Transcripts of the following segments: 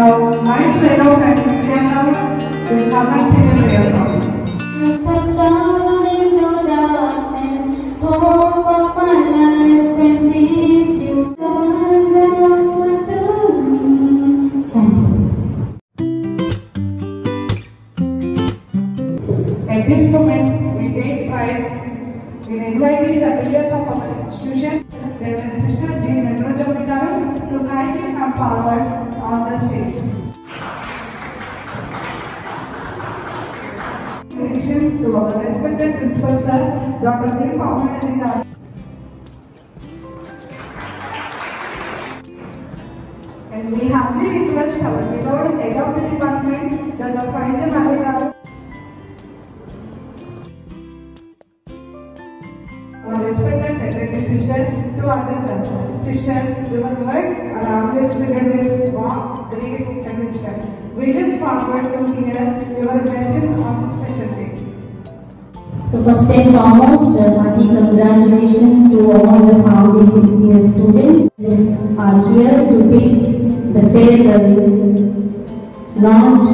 Now, my fellow friend Priyanka will come and sing a prayer song. Step down into darkness, hope of my life when with you. At this moment, we take pride in inviting the leaders of our institution, Reverend Sister G. Nagarajamani garu, to kindly come forward on the stage. In addition to our respected principal sir, Dr. B. Pavanandi garu. And we humbly request our beloved head of the department, Dr. Faizan Ali garu. Our respected secretary sister to address us. Sister, your words are always filled with warmth, grace, and wisdom. We look forward to hear your blessings on this special day. So first and foremost, hearty congratulations to all the Foundry 6th year students who are here to bid the farewell. Not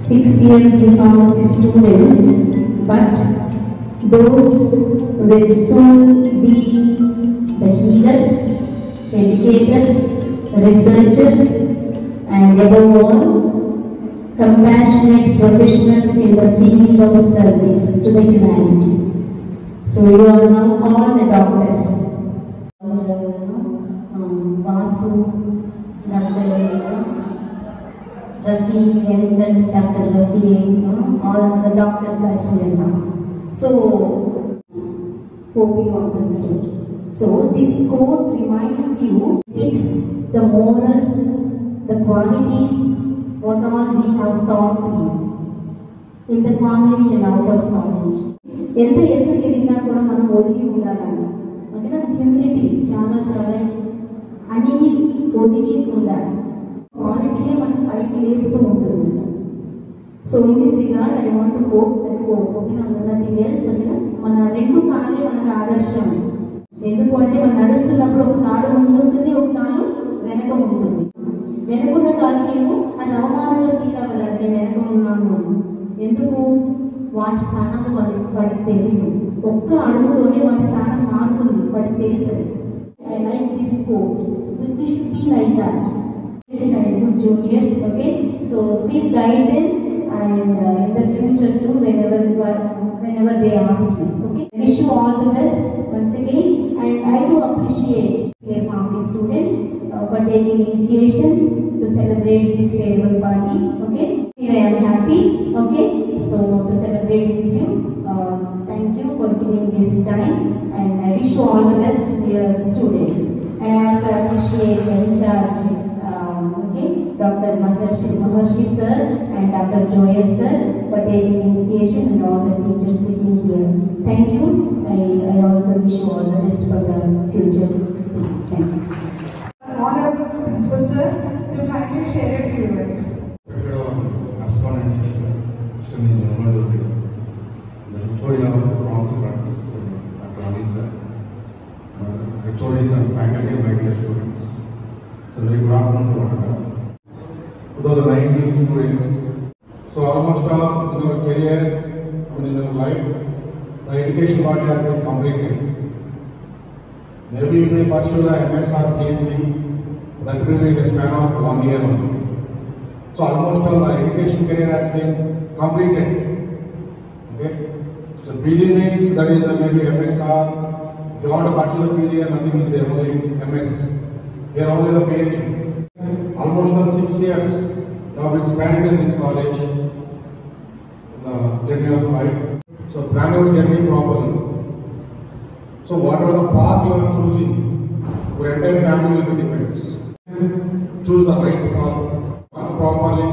6th year pharmacy students, but those will soon be the healers, educators, researchers, and above all, compassionate professionals in the field of service to the humanity. So you are now called the doctors. Vasu, Dr. Rafi, Venkat, Dr. Rafi, all of the doctors are here now. So, hope you understood. So, this quote reminds you, it's the morals, the qualities, what all we have taught you in the college and out of college. ఎంత ఎత్తుకు ఎదిగినా కూడా మనం ఒదిగి ఉండాలండి. అంటే humility చాలా అణిగి ఒదిగి ఉండాలి. క్వాలిటీయే మనం పైకి లేపుతూ ఉంటుంది. So in this regard, I want to quote that quote. Nothing else. మన రెండు కాళ్ళే మనకు ఆదర్శం. ఎందుకు అంటే మనం నడుస్తున్నప్పుడు ఒక కాలు ముందు ఉంటుంది, ఒక కాలు వెనక ఉంటుంది. వెనకున్న కాలుకి ఏమో అది అవమానంగా ఫీల్ అవ్వాలంటే నేను వెనక ఉన్నాను. ఎందుకు? వాటి స్థానాలు వాటికి తెలుసు. ఒక్క అడుగుతోనే వాటి స్థానం మారుతుంది, వాటికి తెలుసు. I like this quote. We should be like that. Yes, I good juniors. Okay, so please guide them. And in the future too, whenever they ask me. Okay, I wish you all the best once again, and I do appreciate your family students for taking initiation to celebrate this farewell party. Okay, anyway, I am happy. Okay, so to celebrate with you. Thank you for giving this time, and I wish you all the best, dear students. And I also appreciate the in charge. Dr. Maharshi sir and Dr. Joel sir for taking initiation and all the teachers sitting here. Thank you. I also wish you all the best for the future. Thank you. Honorable Principal sir, to kindly share a few words. Aspirant sister, Mr. Nirmal, the HOD of Pharmacy Practice, Dr. Ali sir, HODs and faculty, my dear students. So very good afternoon to one another. 2019 students. So almost all in your career, in your life, the education part has been completed. Maybe you may pursue the MS or PhD, that will be in a span of 1 year only. So almost all the education career has been completed. Okay. So PG means that is maybe MS or if you want to pursue the PG and nothing is there, only MS. Here only the PhD. Almost all 6 years you have been spent in this college, the journey of life. So plan your journey properly. So whatever the path you are choosing, your entire family will be dependent. Choose the right path, work properly,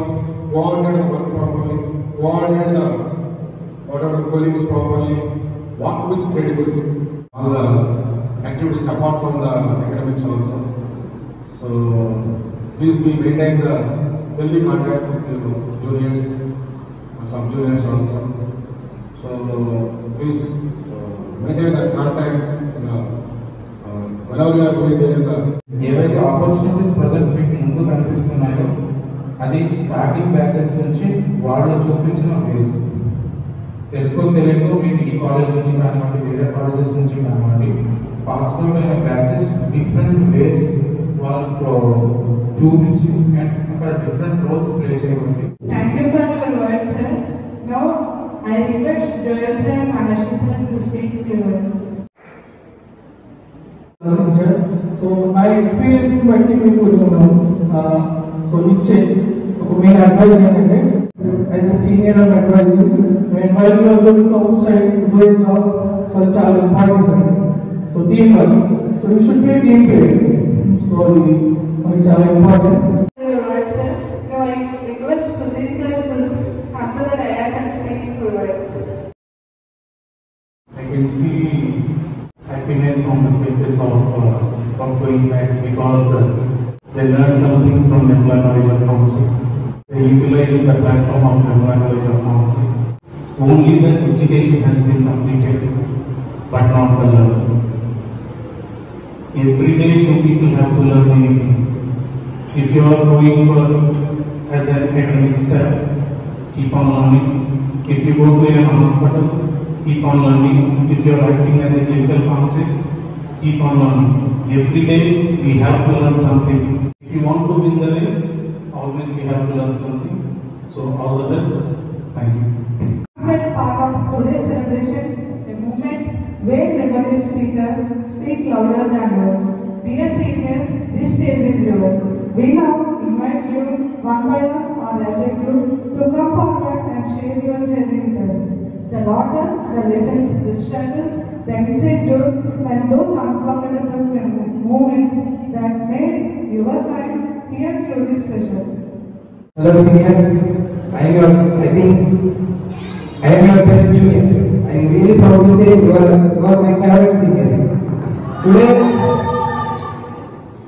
coordinate the work properly, coordinate the whatever the colleagues properly, work with credibility. All the activities apart from the academics also. So please be maintain the healthy contact with your juniors and some juniors also. So please maintain that contact whenever you are going there, ఏవైతే opportunities present మీకు ముందు కనిపిస్తున్నాయో అది starting batches నుంచి వాళ్ళు చూపించిన వేస్. తెలుసో తెలియకో మీకు ఈ కాలేజ్ నుంచి కానివ్వండి, వేరే కాలేజెస్ నుంచి కానివ్వండి, వాస్తవమైన బ్యాచెస్ డిఫరెంట్ వేస్ వాళ్ళు చూపించి అక్కడ డిఫరెంట్ రోల్స్ ప్లే చేయమండి. Thank you for your words, sir. Now I request Joel sir and Manashi sir to speak few words. So my experience బట్టి మీకు సో ఇచ్చే ఒక మెయిన్ అడ్వైజ్ ఏంటంటే as a senior and advice while you are going outside to do a job so చాలా important అండి. So team work, so you should be team player. So అది మనకి చాలా important. Your words, sir. Now I request Sudhir sir to come to the dais and speak few words. I can see happiness on the faces of going back because they learn something from Employee Knowledge Council. They utilize the platform of Employee Knowledge Council. Only the education has been completed, but not the learning. Every day you people have to learn anything. If you are going for as an academic staff, keep on learning. If you go to a hospital, keep on learning. If you are acting as a clinical pharmacist, keep on learning. Every day we have to learn something. If you want to win the race, always we have to learn something. So all the best. Thank you. Part of today's celebration, a moment where memory speaker speak louder than words. Dear seniors, this stage is yours. We now invite you one by one or as a group to come forward and share your journey with us. The laughter, the lessons, the struggles, the inside jokes, and those unforgettable moments that made your time here truly special. Hello seniors, I think I am your best junior. I am really proud to say you are my favorite seniors.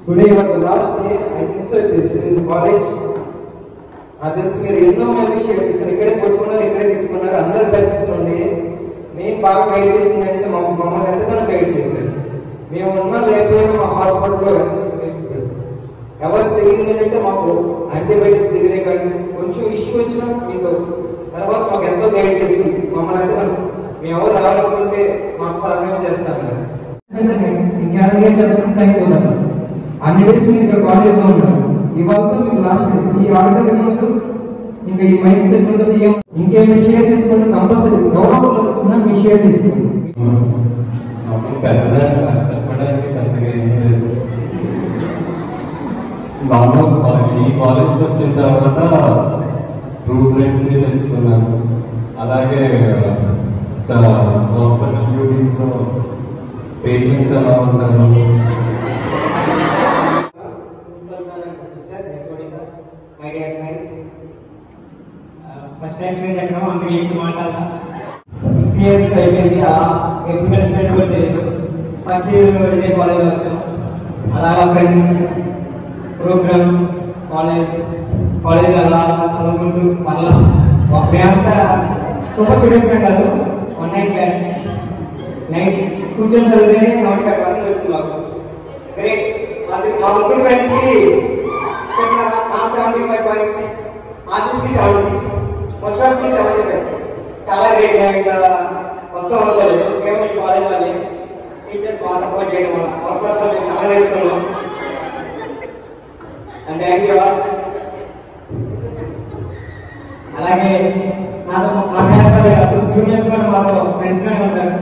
Today you are the last day. I think so this in college. Others మీరు ఎన్నో మంది share చేస్తారు, ఇక్కడే కొట్టుకున్నారు, ఇక్కడే తిట్టుకున్నారు, అందరు batches నుండి నేను బాగా గైడ్ చేసిందంటే మమ్మల్ని ఎంతగానో గైడ్ చేశారు. మేము ఉన్నా లేకపోయినా మా హాస్పిటల్లో ఎంతో గైడ్ చేశారు. ఎవరు తెలియదంటే మాకు యాంటీబయాటిక్స్ దగ్గరే కానీ కొంచెం ఇష్యూ వచ్చినా మీతో తర్వాత మాకు ఎంతో గైడ్ చేసింది. మమ్మల్ని ఎంతగానో మేము ఎవరు రావాలనుకుంటే మాకు సహాయం చేస్తాను కదా. ఇంకా చదువుకుంటే అయిపోతాను. అన్ని డేస్ మీరు ఇక్కడ కాలేజ్లో ఉంటారు. ఇవాళతో మీకు లాస్ట్ ఈ ఆడిటోరియం ఉండదు, ఇంకా ఈ మైక్ సెట్ ఉండదు, ఇంకేమి షేర్ చేసుకుంటే కంపల్సరీ గౌరవం మీ షేర్ చేసుకోండి. పెద్దగా చెప్పడానికి పెద్దగా ఏం లేదు. నార్మల్ ఈ కాలేజ్కి వచ్చిన తర్వాత ట్రూ ఫ్రెండ్స్ని తెచ్చుకున్నాను. అలాగే హాస్పిటల్ డ్యూటీస్లో పేషెంట్స్ ఎలా ఉంటారు. ఫస్ట్ టైం ఫేజ్ ఎక్కడం అందుకే ఇప్పుడు మాట్లాడాలి. 6 years అయిపోయింది, ఎప్పుడు కలిసిపోయినా కూడా తెలియదు. ఫస్ట్ ఇయర్ ఇదే కాలేజ్ వచ్చాం, అలాగా ఫ్రెండ్స్, ప్రోగ్రామ్స్, కాలేజ్ అలా చదువుకుంటూ మళ్ళా మేమంతా సూపర్ స్టూడెంట్స్ కాదు. 1 night నైట్ కూర్చొని చదివితే 75% వచ్చింది మాకు. గ్రేట్. అది మా ముగ్గురు ఫ్రెండ్స్కి 75.6, ఆశిష్కి 76, ముషరఫ్కి 75. చాలా గ్రేట్. ఇంకా వస్తాం అనుకోలేదు, కేవలం ఈ కాలేజ్ వాళ్ళే టీచర్స్ బాగా సపోర్ట్ చేయడం వల్ల హాస్పిటల్లో మేము చాలా నేర్చుకున్నాం. And thank you. అలాగే నాతో మా క్లాస్ వాళ్ళే కాదు, జూనియర్స్ కూడా మాతో ఫ్రెండ్స్గానే ఉంటారు.